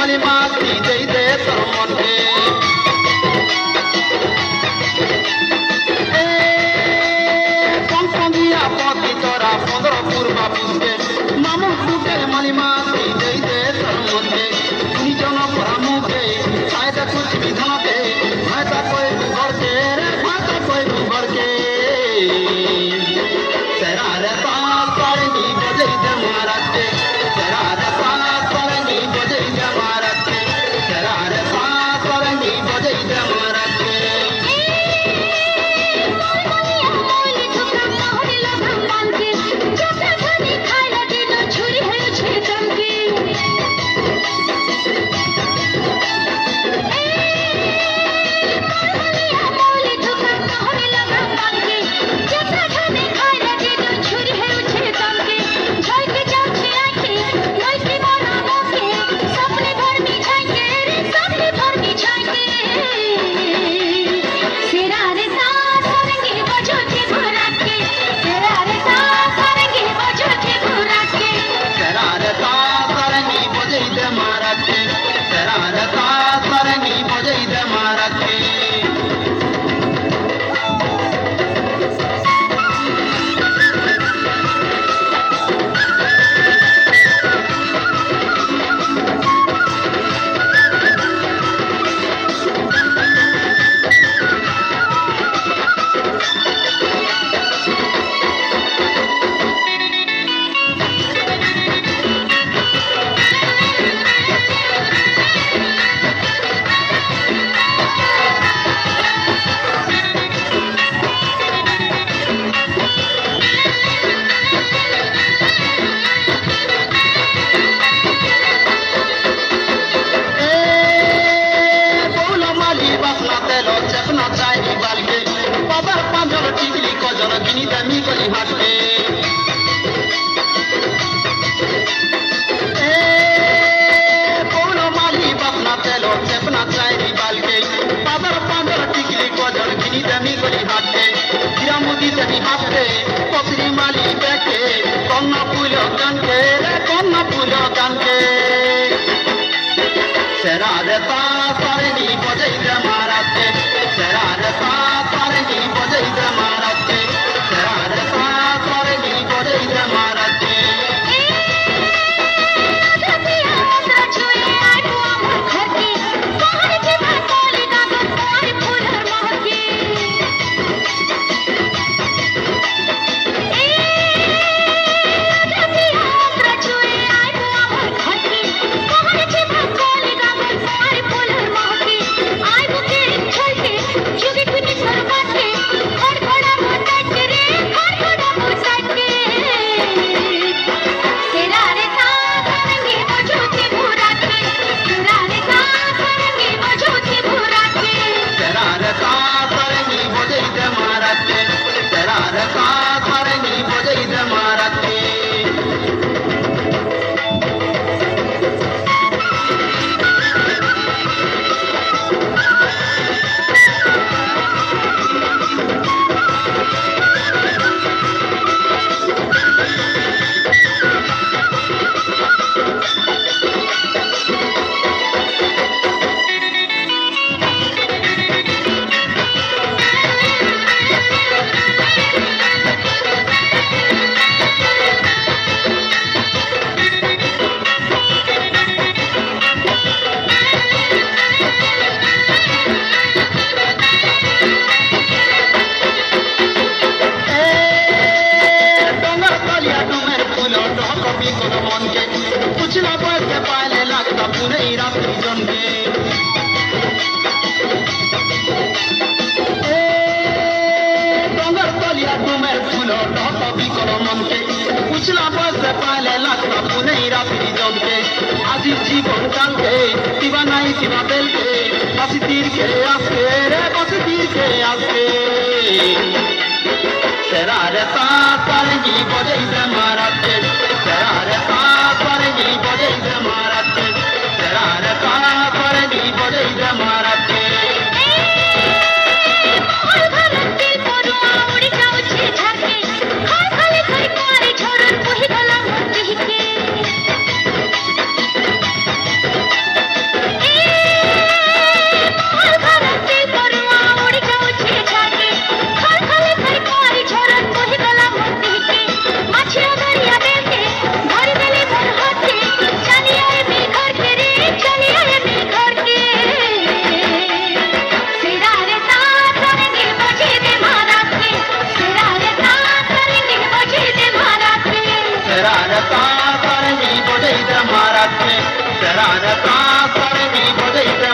मली माती दई दे तोर मन के कौन संगिया पति तोरा 15 पूर्वा पुष्के मामू टूटे मली माती दई दे तोर मन के तुनी जन परामु के शायद कुछ भी धन के भाषा कोई घर के रे भाषा कोई घर के तेरा रे पास करेंगी बजई दे महाराज के तेरा रे पास करेंगी बजई दे महाराज के तेरा रे पास करेंगी बजई दे महाराज के জীবন কালকে দিবা নাই দিবা বেলকে বাসি তীরকে আসকে রে বাসি তীরকে আসকে তেরা রে সাত পারেঙ্গি বজাই দে মারাতে তেরা রে সাত পারেঙ্গি বজাই দে মারাতে তেরা রে সাত পারেঙ্গি বজাই দে মারাতে রাজা তাড়ি বজাইতে